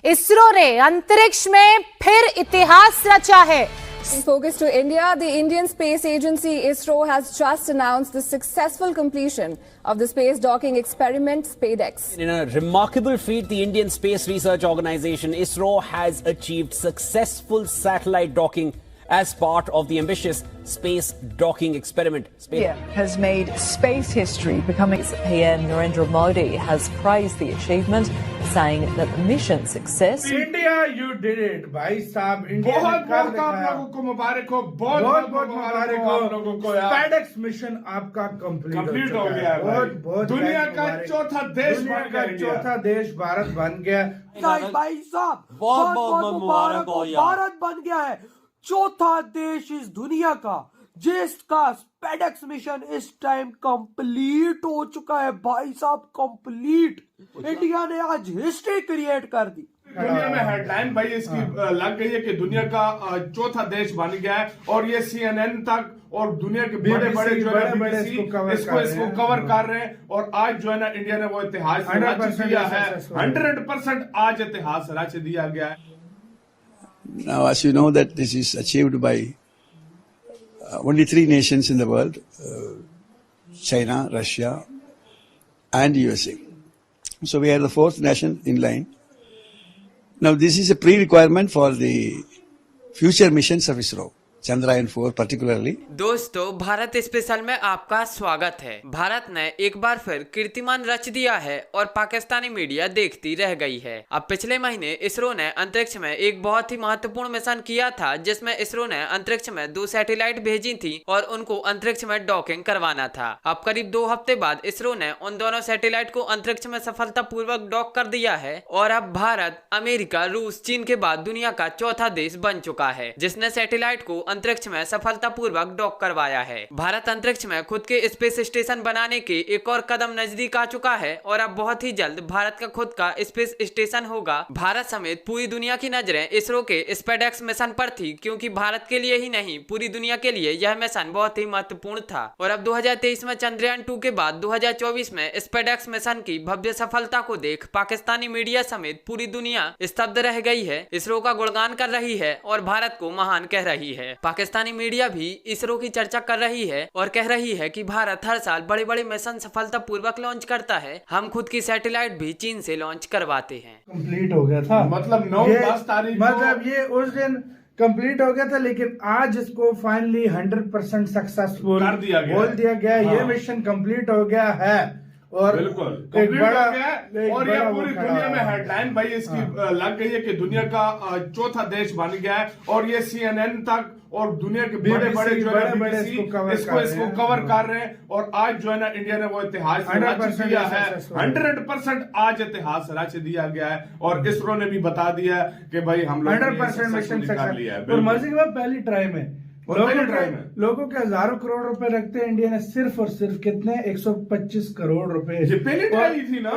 इसरो ने अंतरिक्ष में फिर इतिहास रचा है। In focus to India, the Indian Space Agency ISRO has just announced the successful completion of the space docking experiment SpaceX. In a remarkable feat, the Indian Space Research Organization ISRO has achieved successful satellite docking as part of the ambitious space docking experiment. India has made space history, becoming. PM Narendra Modi has praised the achievement, saying that the mission success. India, you did it, भाई साहब। India बहुत बहुत आप लोगों को मुबारक हो, बहुत बहुत मुबारक हो आप लोगों को यार। SpaceX मिशन आपका कंप्लीट हो गया है। बहुत बहुत दुनिया का चौथा देश बन गया, चौथा देश भारत बन गया। भाई साहब बहुत बहुत मुबारक हो, भारत बन गया है चौथा देश इस दुनिया का जिसका SpaceX मिशन इस टाइम कंप्लीट हो चुका है। भाई साहब कंप्लीट, इंडिया ने आज हिस्ट्री क्रिएट कर दी। दुनिया में हेडलाइन भाई इसकी लग गई है कि दुनिया का चौथा देश बन गया है और ये CNN तक और दुनिया के बड़े बड़े जो है इसको कवर कर रहे हैं। और आज जो है ना इंडिया ने वो इतिहास रच दिया है, 100% आज इतिहास रच दिया गया है। Now, as you know, that this is achieved by only 3 nations in the world, China, Russia, and USA. So we are the 4th nation in line. Now, this is a pre-requirement for the future missions of ISRO. Chandrayaan-4 particularly. दोस्तों, Bharat special में आपका स्वागत है। भारत ने एक बार फिर कीर्तिमान रच दिया है और पाकिस्तानी मीडिया देखती रह गई है। अब पिछले महीने इसरो ने अंतरिक्ष में एक बहुत ही महत्वपूर्ण मिशन किया था, जिसमें इसरो ने अंतरिक्ष में 2 सैटेलाइट भेजी थी और उनको अंतरिक्ष में डॉकिंग करवाना था। अब करीब 2 हफ्ते बाद इसरो ने उन दोनों सैटेलाइट को अंतरिक्ष में सफलतापूर्वक डॉक कर दिया है और अब भारत, अमेरिका, रूस, चीन के बाद दुनिया का चौथा देश बन चुका है जिसने सैटेलाइट को अंतरिक्ष में सफलतापूर्वक डॉक करवाया है। भारत अंतरिक्ष में खुद के स्पेस स्टेशन बनाने के एक और कदम नजदीक आ चुका है और अब बहुत ही जल्द भारत का खुद का स्पेस स्टेशन होगा। भारत समेत पूरी दुनिया की नजरें इसरो के SpaceX मिशन पर थी, क्योंकि भारत के लिए ही नहीं पूरी दुनिया के लिए यह मिशन बहुत ही महत्वपूर्ण था। और अब 2023 में चंद्रयान 2 के बाद 2024 में SpaceX मिशन की भव्य सफलता को देख पाकिस्तानी मीडिया समेत पूरी दुनिया स्तब्ध रह गई है, इसरो का गुणगान कर रही है और भारत को महान कह रही है। पाकिस्तानी मीडिया भी इसरो की चर्चा कर रही है और कह रही है कि भारत हर साल बड़े बड़े मिशन सफलतापूर्वक लॉन्च करता है, हम खुद की सैटेलाइट भी चीन से लॉन्च करवाते हैं। कंप्लीट हो गया था, मतलब 9-10 तारीख, मतलब ये उस दिन कंप्लीट हो गया था, लेकिन आज इसको फाइनली 100% सक्सेसफुल कर दिया गया, बोल दिया गया। ये मिशन कंप्लीट हो गया है और बिल्कुल कंप्लीट हो गया है और ये पूरी दुनिया में हेडलाइन भाई इसकी लग गई है कि दुनिया का चौथा देश बन गया है और ये CNN तक और दुनिया के बड़े बड़े जो है इसको कवर कर रहे हैं। और आज जो है ना इंडिया ने वो इतिहास रच दिया है, 100% आज इतिहास रच दिया गया है और इसरो ने भी बता दिया कि भाई हम लोग 100% मिशन कर लिया है। और मजे की बात, पहली ट्राई में लोगों के हजारों करोड़ रुपए रखते हैं, इंडिया ने सिर्फ और सिर्फ कितने 125 करोड़ रुपए पहली ट्राई थी ना।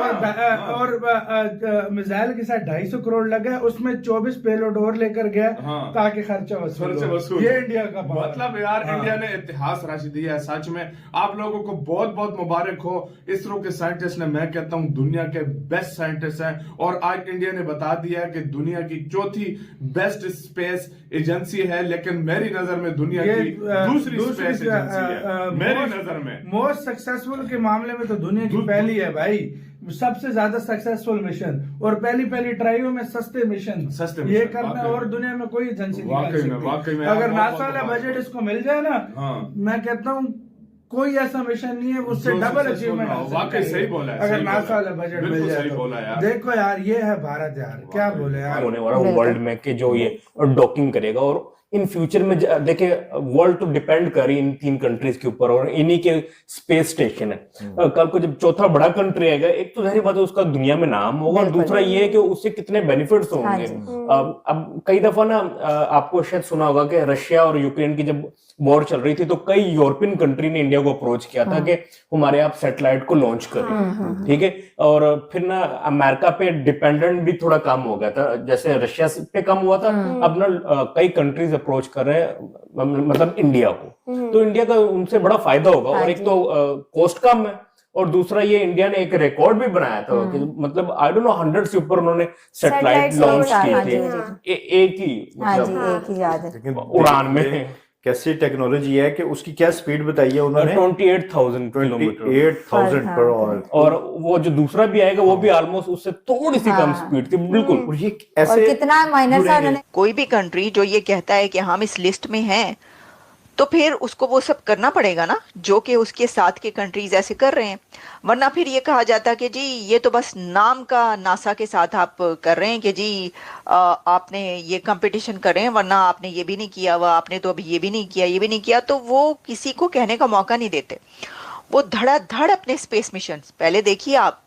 और मिसाइल के साथ 250 करोड़ लगा, उसमें 24 पेलोड और लेकर गया ताकि खर्चा वसूल। ये इंडिया का मतलब यार इंडिया ने इतिहास रच दिया है सच में। आप लोगों को बहुत बहुत मुबारक हो। इसरो के साइंटिस्ट ने, मैं कहता हूँ दुनिया के बेस्ट साइंटिस्ट हैं और आज इंडिया ने बता दिया है कि दुनिया की चौथी बेस्ट स्पेस एजेंसी है, लेकिन मेरी नजर में दुनिया की दूसरी स्पेस एजेंसी है मेरी नजर में। मोस्ट सक्सेसफुल के मामले में तो दुनिया की पहली है भाई, सबसे ज्यादा सक्सेसफुल मिशन और पहली ट्राइयों में सस्ते मिशन ये करना और दुनिया में कोई एजेंसी नहीं। अगर नासा वाला बजट इसको मिल जाए ना, मैं कहता हूँ कोई ऐसा मिशन नहीं है उससे डबल अचीवमेंट। वाकई सही बोला है, अगर नासा वाला बजट मिल जाए तो। देखो यार, ये है भारत यार, क्या बोले यार, होने वाला वर्ल्ड में कि जो ये डॉकिंग करेगा। और इन फ्यूचर में देखिए वर्ल्ड तो डिपेंड कर रही इन 3 कंट्रीज के ऊपर और इन्हीं के स्पेस स्टेशन है। कल को जब चौथा बड़ा कंट्री आएगा, एक तो जाहिर बात है उसका दुनिया में नाम होगा और दूसरा ये है कि उससे कितने बेनिफिट्स होंगे। अब कई दफा ना आपको शायद सुना होगा कि रशिया और यूक्रेन की जब वॉर चल रही थी तो कई यूरोपियन कंट्री ने इंडिया को अप्रोच किया था कि हमारे आप सैटेलाइट को लॉन्च करें, ठीक है। और फिर ना अमेरिका पे डिपेंडेंट भी थोड़ा कम हो गया था, जैसे रशिया पे कम हुआ था, अब ना कई कंट्रीज अप्रोच कर रहे हैं मतलब इंडिया को, तो इंडिया का उनसे बड़ा फायदा होगा। और एक तो कॉस्ट कम है और दूसरा ये इंडिया ने एक रिकॉर्ड भी बनाया था कि मतलब आई डोंट नो 100 से ऊपर उन्होंने सैटेलाइट लॉन्च किए थे एक ही मतलब उड़ान में। कैसी टेक्नोलॉजी है कि उसकी क्या स्पीड बताई है उन्होंने? 28,000 किलोमीटर 28,000 पर आवर। और वो जो दूसरा भी आएगा वो भी ऑलमोस्ट उससे थोड़ी सी कम स्पीड थी बिल्कुल। और ये ऐसे और कितना माइनर सा उन्होंने, कोई भी कंट्री जो ये कहता है कि हम इस लिस्ट में हैं तो फिर उसको वो सब करना पड़ेगा ना जो कि उसके साथ के कंट्रीज ऐसे कर रहे हैं, वरना फिर ये कहा जाता कि जी ये तो बस नाम का नासा के साथ आप कर रहे हैं कि जी आपने ये कंपटीशन कर रहे हैं वरना आपने ये भी नहीं किया, वह आपने तो अभी ये भी नहीं किया, ये भी नहीं किया, तो वो किसी को कहने का मौका नहीं देते। वो धड़ाधड़ अपने स्पेस मिशन, पहले देखिए आप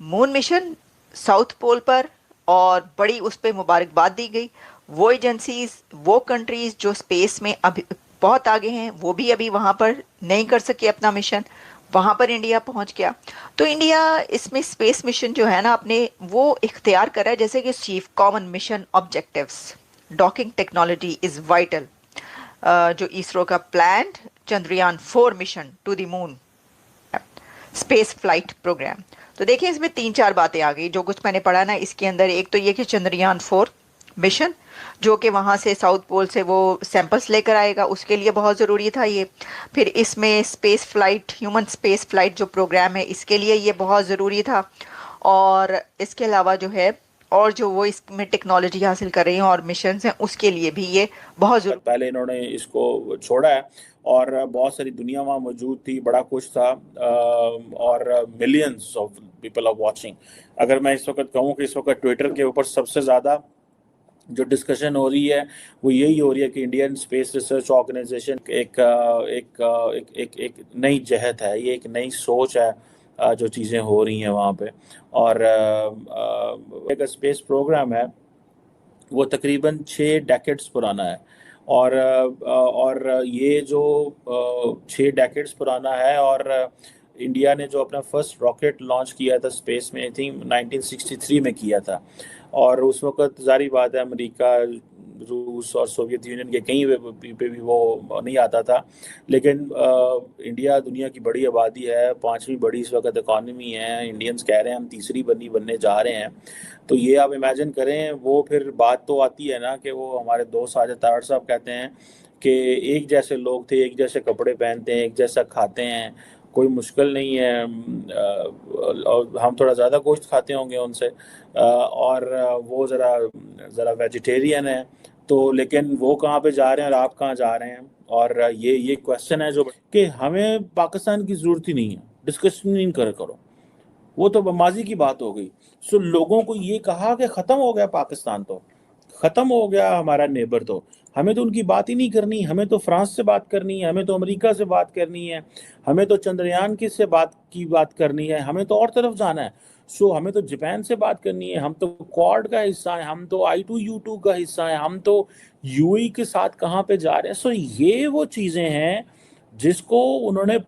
मून मिशन साउथ पोल पर, और बड़ी उस पर मुबारकबाद दी गई। वो एजेंसीज, वो कंट्रीज जो स्पेस में अभी बहुत आगे हैं, वो भी अभी वहाँ पर नहीं कर सके अपना मिशन, वहाँ पर इंडिया पहुँच गया। तो इंडिया इसमें स्पेस मिशन जो है ना अपने वो इख्तियार कर रहा है, जैसे कि chief common mission objectives, docking technology is vital, जो इसरो का planned Chandrayaan 4 mission to the moon space flight programme. तो देखिए इसमें 3-4 बातें आ गई जो कुछ मैंने पढ़ा ना इसके अंदर। एक तो ये कि चंद्रयान 4 मिशन जो कि वहाँ से साउथ पोल से वो सैंपल्स लेकर आएगा, उसके लिए बहुत ज़रूरी था ये। फिर इसमें space flight, human space flight जो प्रोग्राम है इसके लिए ये बहुत ज़रूरी था। और इसके अलावा जो है और जो वो इसमें टेक्नोलॉजी हासिल कर रही हैं और मिशन हैं उसके लिए भी ये बहुत ज़रूरी। पहले इन्होंने इसको छोड़ा है और बहुत सारी दुनिया वहाँ मौजूद थी, बड़ा कुछ था और millions of people are watching. अगर मैं इस वक्त कहूँ कि इस वक्त ट्विटर के ऊपर सबसे ज़्यादा जो डिस्कशन हो रही है वो यही हो रही है कि इंडियन स्पेस रिसर्च ऑर्गेनाइजेशन एक नई जहत है, ये एक नई सोच है जो चीज़ें हो रही हैं वहाँ पे। और एक स्पेस प्रोग्राम है वो तकरीबन 6 डेकेड्स पुराना है और ये जो 6 डेकेड्स पुराना है और इंडिया ने जो अपना फर्स्ट रॉकेट लॉन्च किया था स्पेस में, आई थिंक 1963 में किया था। और उस वक्त जारी बात है अमेरिका, रूस और सोवियत यूनियन के कहीं पे भी वो नहीं आता था, लेकिन इंडिया दुनिया की बड़ी आबादी है, 5वीं बड़ी इस वक्त इकॉनमी है, इंडियंस कह रहे हैं हम तीसरी बनने जा रहे हैं। तो ये आप इमेजिन करें, वो फिर बात तो आती है ना कि वो हमारे दोस्त साजिद तारड़ साहब कहते हैं कि एक जैसे लोग थे, एक जैसे कपड़े पहनते हैं, एक जैसा खाते हैं, कोई मुश्किल नहीं है। और हम थोड़ा ज़्यादा गोश्त खाते होंगे उनसे और वो ज़रा वेजिटेरियन है, तो लेकिन वो कहाँ पे जा रहे हैं और आप कहाँ जा रहे हैं। और ये क्वेश्चन है जो कि हमें पाकिस्तान की ज़रूरत ही नहीं है, डिस्कशन नहीं करो, वो तो माजी की बात हो गई। सो लोगों को ये कहा कि ख़त्म हो गया पाकिस्तान, तो ख़त्म हो गया हमारा नेबर, तो हमें तो उनकी बात ही नहीं करनी, हमें तो फ्रांस से बात करनी है, हमें तो अमेरिका से बात करनी है, हमें तो चंद्रयान की बात करनी है, हमें तो और तरफ जाना है। सो हमें तो जापान से बात करनी है, हम तो क्वाड का हिस्सा है, हम तो I2U2 का हिस्सा है, हम तो UAE के साथ कहाँ पे जा रहे हैं। सो ये वो चीज़ें हैं जिसको उन्होंने